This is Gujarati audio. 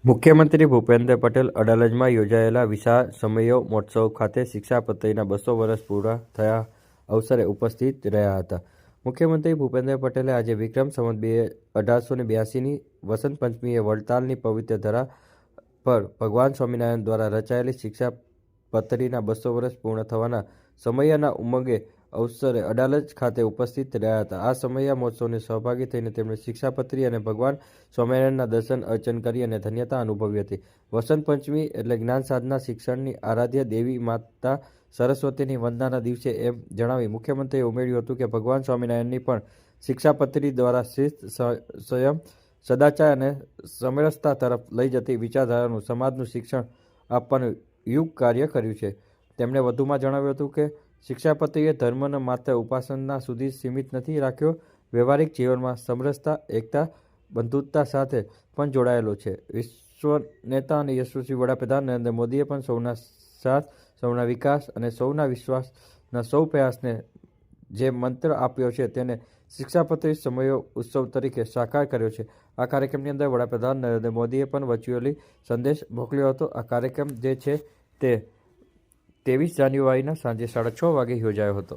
મુખ્યમંત્રી ભૂપેન્દ્ર પટેલ અડાલજમાં યોજાયેલા વિશાળ સમયો મહોત્સવ ખાતે શિક્ષાપત્રીના 200 વર્ષ પૂરા થયા અવસરે ઉપસ્થિત રહ્યા હતા. મુખ્યમંત્રી ભૂપેન્દ્ર પટેલે આજે વિક્રમ સંવત 1882ની વસંત પંચમીએ વડતાલની પવિત્ર ધરા પર ભગવાન સ્વામિનારાયણ દ્વારા રચાયેલી શિક્ષાપત્રીના 200 વર્ષ પૂર્ણ થવાના સમયના ઉમંગે અવસરે અડાલજ ખાતે ઉપસ્થિત રહ્યા હતા. આ સમયા મહોત્સવને સહભાગી થઈને તેમણે શિક્ષાપત્રી અને ભગવાન સ્વામિનારાયણના દર્શન અર્ચન કરી અને ધન્યતા અનુભવી હતી. વસંત પંચમી એટલે જ્ઞાન સાધના શિક્ષણની આરાધ્ય દેવી માતા સરસ્વતીની વંદનાના દિવસે એમ જણાવી મુખ્યમંત્રીએ ઉમેર્યું હતું કે ભગવાન સ્વામિનારાયણની પણ શિક્ષાપત્રી દ્વારા શિસ્ત, સંયમ, સદાચાર અને સમરસતા તરફ લઈ જતી વિચારધારાનું સમાજનું શિક્ષણ આપવાનું યુગ કાર્ય કર્યું છે. તેમણે વધુમાં જણાવ્યું હતું કે શિક્ષાપત્રીએ ધર્મને માત્ર ઉપાસના સુધી સીમિત નથી રાખ્યો, વ્યવહારિક જીવનમાં સમરસતા, એકતા, બંધુત્વતા સાથે પણ જોડાયેલો છે. વિશ્વ નેતા અને યશસ્વી વડાપ્રધાન નરેન્દ્ર મોદીએ પણ સૌના સાથ, સૌના વિકાસ અને સૌના વિશ્વાસના સૌ પ્રયાસને જે મંત્ર આપ્યો છે તેને શિક્ષાપત્રી સમયો ઉત્સવ તરીકે સાકાર કર્યો છે. આ કાર્યક્રમની અંદર વડાપ્રધાન નરેન્દ્ર મોદીએ પણ વર્ચ્યુઅલી સંદેશ મોકલ્યો હતો. આ કાર્યક્રમ જે છે તે 23 જાન્યુઆરીના સાંજે 6:30 વાગે યોજાયો હતો.